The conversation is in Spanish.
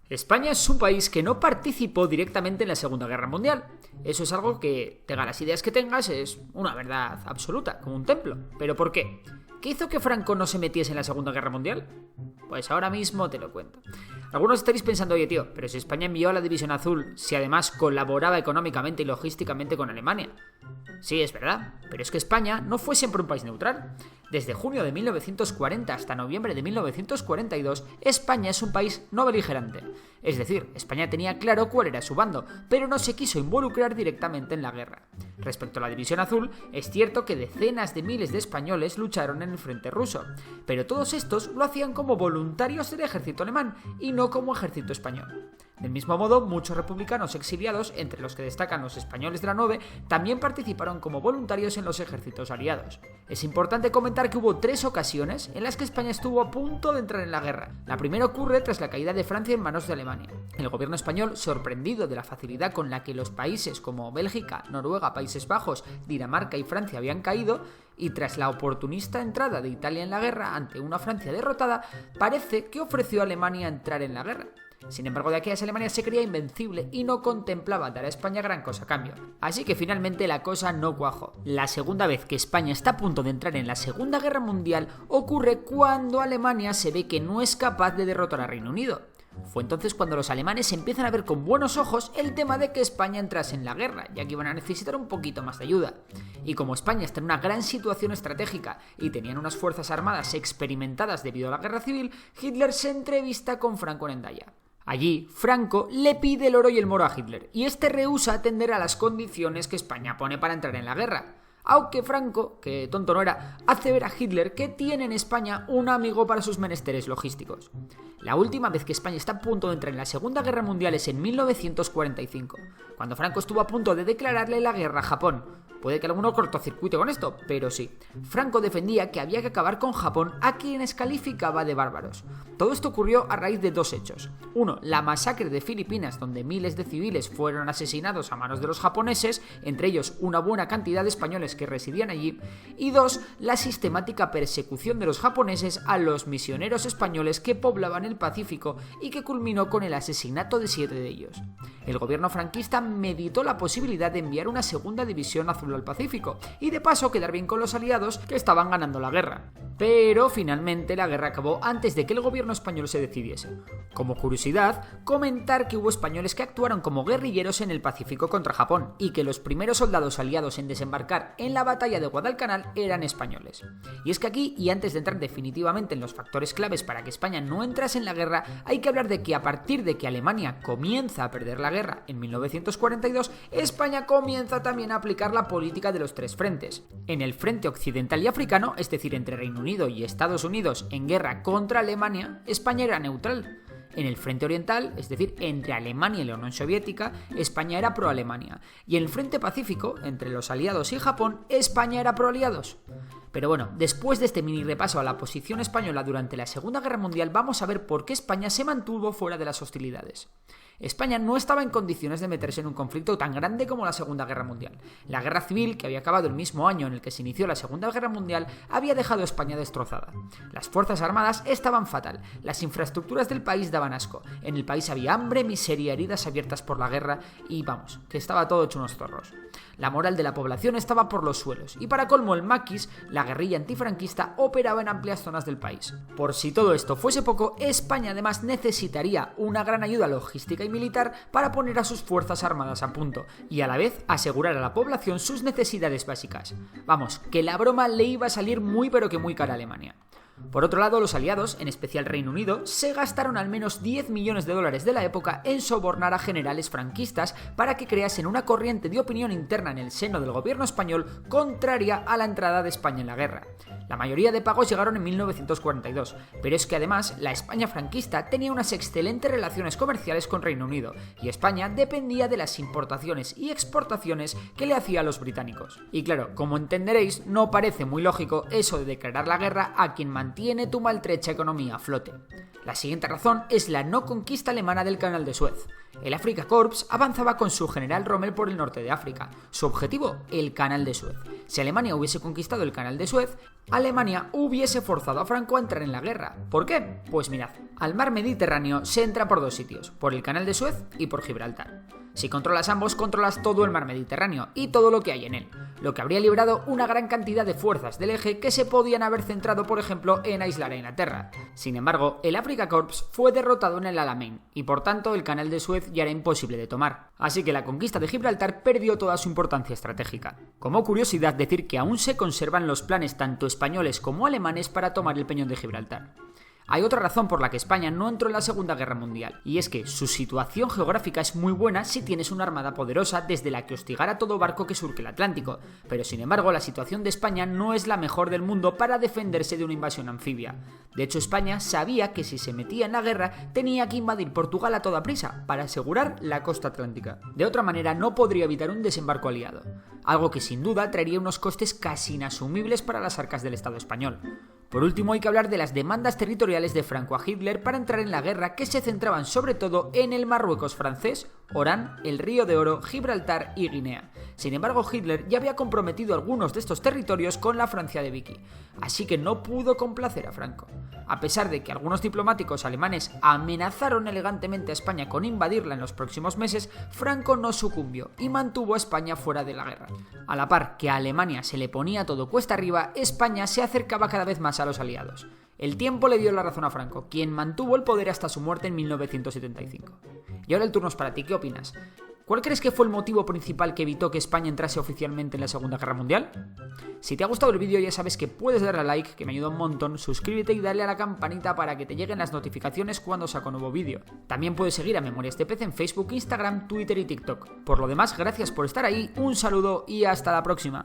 España es un país que no participó directamente en la Segunda Guerra Mundial. Eso es algo que, tenga las ideas que tengas, es una verdad absoluta, como un templo. ¿Pero por qué? ¿Qué hizo que Franco no se metiese en la Segunda Guerra Mundial? Pues ahora mismo te lo cuento. Algunos estaréis pensando, oye tío, pero si España envió a la División Azul, si además colaboraba económicamente y logísticamente con Alemania. Sí, es verdad, pero es que España no fue siempre un país neutral. Desde junio de 1940 hasta noviembre de 1942, España es un país no beligerante. Es decir, España tenía claro cuál era su bando, pero no se quiso involucrar directamente en la guerra. Respecto a la División Azul, es cierto que decenas de miles de españoles lucharon en el frente ruso, pero todos estos lo hacían como voluntarios del ejército alemán y no como ejército español. Del mismo modo, muchos republicanos exiliados, entre los que destacan los españoles de la 9, también participaron como voluntarios en los ejércitos aliados. Es importante comentar que hubo 3 ocasiones en las que España estuvo a punto de entrar en la guerra. La primera ocurre tras la caída de Francia en manos de Alemania. El gobierno español, sorprendido de la facilidad con la que los países como Bélgica, Noruega, Países Bajos, Dinamarca y Francia habían caído, y tras la oportunista entrada de Italia en la guerra ante una Francia derrotada, parece que ofreció a Alemania entrar en la guerra. Sin embargo, de aquellas Alemania se creía invencible y no contemplaba dar a España gran cosa a cambio. Así que finalmente la cosa no cuajó. La segunda vez que España está a punto de entrar en la Segunda Guerra Mundial ocurre cuando Alemania se ve que no es capaz de derrotar a Reino Unido. Fue entonces cuando los alemanes empiezan a ver con buenos ojos el tema de que España entrase en la guerra, ya que iban a necesitar un poquito más de ayuda. Y como España está en una gran situación estratégica y tenían unas fuerzas armadas experimentadas debido a la guerra civil, Hitler se entrevista con Franco en Hendaya. Allí, Franco le pide el oro y el moro a Hitler, y este rehúsa atender a las condiciones que España pone para entrar en la guerra. Aunque Franco, que tonto no era, hace ver a Hitler que tiene en España un amigo para sus menesteres logísticos. La última vez que España está a punto de entrar en la Segunda Guerra Mundial es en 1945, cuando Franco estuvo a punto de declararle la guerra a Japón. Puede que alguno cortocircuite con esto, pero sí. Franco defendía que había que acabar con Japón, a quienes calificaba de bárbaros. Todo esto ocurrió a raíz de 2 hechos. Uno, la masacre de Filipinas, donde miles de civiles fueron asesinados a manos de los japoneses, entre ellos una buena cantidad de españoles que residían allí. Y 2, la sistemática persecución de los japoneses a los misioneros españoles que poblaban el Pacífico y que culminó con el asesinato de 7 de ellos. El gobierno franquista meditó la posibilidad de enviar una segunda división azul al Pacífico y de paso quedar bien con los aliados que estaban ganando la guerra. Pero finalmente la guerra acabó antes de que el gobierno español se decidiese. Como curiosidad, comentar que hubo españoles que actuaron como guerrilleros en el Pacífico contra Japón y que los primeros soldados aliados en desembarcar en la batalla de Guadalcanal eran españoles. Y es que aquí, y antes de entrar definitivamente en los factores claves para que España no entrase en la guerra, hay que hablar de que a partir de que Alemania comienza a perder la guerra en 1942, España comienza también a aplicar la política de los 3 frentes. En el frente occidental y africano, es decir, entre Reino Unido y Estados Unidos en guerra contra Alemania, España era neutral. En el frente oriental, es decir, entre Alemania y la Unión Soviética, España era pro-Alemania. Y en el frente pacífico, entre los aliados y Japón, España era pro-aliados. Pero bueno, después de este mini repaso a la posición española durante la Segunda Guerra Mundial, vamos a ver por qué España se mantuvo fuera de las hostilidades. España no estaba en condiciones de meterse en un conflicto tan grande como la Segunda Guerra Mundial. La guerra civil, que había acabado el mismo año en el que se inició la Segunda Guerra Mundial, había dejado a España destrozada. Las fuerzas armadas estaban fatal, las infraestructuras del país daban asco, en el país había hambre, miseria, heridas abiertas por la guerra y vamos, que estaba todo hecho unos zorros. La moral de la población estaba por los suelos y para colmo el maquis, la guerrilla antifranquista, operaba en amplias zonas del país. Por si todo esto fuese poco, España además necesitaría una gran ayuda logística y militar para poner a sus fuerzas armadas a punto y a la vez asegurar a la población sus necesidades básicas. Vamos, que la broma le iba a salir muy pero que muy cara a Alemania. Por otro lado, los aliados, en especial Reino Unido, se gastaron al menos 10 millones de dólares de la época en sobornar a generales franquistas para que creasen una corriente de opinión interna en el seno del gobierno español contraria a la entrada de España en la guerra. La mayoría de pagos llegaron en 1942, pero es que además la España franquista tenía unas excelentes relaciones comerciales con Reino Unido y España dependía de las importaciones y exportaciones que le hacían los británicos. Y claro, como entenderéis, no parece muy lógico eso de declarar la guerra a quien mantiene tu maltrecha economía a flote. La siguiente razón es la no conquista alemana del Canal de Suez. El Afrika Korps avanzaba con su general Rommel por el norte de África. Su objetivo, el Canal de Suez. Si Alemania hubiese conquistado el Canal de Suez, Alemania hubiese forzado a Franco a entrar en la guerra. ¿Por qué? Pues mirad, al mar Mediterráneo se entra por dos sitios, por el Canal de Suez y por Gibraltar. Si controlas ambos, controlas todo el mar Mediterráneo y todo lo que hay en él, lo que habría librado una gran cantidad de fuerzas del eje que se podían haber centrado, por ejemplo, en aislar a Inglaterra. Sin embargo, el Afrika Korps fue derrotado en el Alamein y por tanto el Canal de Suez ya era imposible de tomar. Así que la conquista de Gibraltar perdió toda su importancia estratégica. Como curiosidad, decir que aún se conservan los planes tanto españoles como alemanes para tomar el Peñón de Gibraltar. Hay otra razón por la que España no entró en la Segunda Guerra Mundial, y es que su situación geográfica es muy buena si tienes una armada poderosa desde la que hostigar a todo barco que surque el Atlántico, pero sin embargo la situación de España no es la mejor del mundo para defenderse de una invasión anfibia. De hecho, España sabía que si se metía en la guerra tenía que invadir Portugal a toda prisa para asegurar la costa atlántica. De otra manera no podría evitar un desembarco aliado, algo que sin duda traería unos costes casi inasumibles para las arcas del Estado español. Por último, hay que hablar de las demandas territoriales de Franco a Hitler para entrar en la guerra, que se centraban sobre todo en el Marruecos francés, Orán, el Río de Oro, Gibraltar y Guinea. Sin embargo, Hitler ya había comprometido algunos de estos territorios con la Francia de Vichy, así que no pudo complacer a Franco. A pesar de que algunos diplomáticos alemanes amenazaron elegantemente a España con invadirla en los próximos meses, Franco no sucumbió y mantuvo a España fuera de la guerra. A la par que a Alemania se le ponía todo cuesta arriba, España se acercaba cada vez más a los aliados. El tiempo le dio la razón a Franco, quien mantuvo el poder hasta su muerte en 1975. Y ahora el turno es para ti, ¿qué opinas? ¿Cuál crees que fue el motivo principal que evitó que España entrase oficialmente en la Segunda Guerra Mundial? Si te ha gustado el vídeo ya sabes que puedes darle a like, que me ayuda un montón, suscríbete y dale a la campanita para que te lleguen las notificaciones cuando saco nuevo vídeo. También puedes seguir a Memorias de PC en Facebook, Instagram, Twitter y TikTok. Por lo demás, gracias por estar ahí, un saludo y hasta la próxima.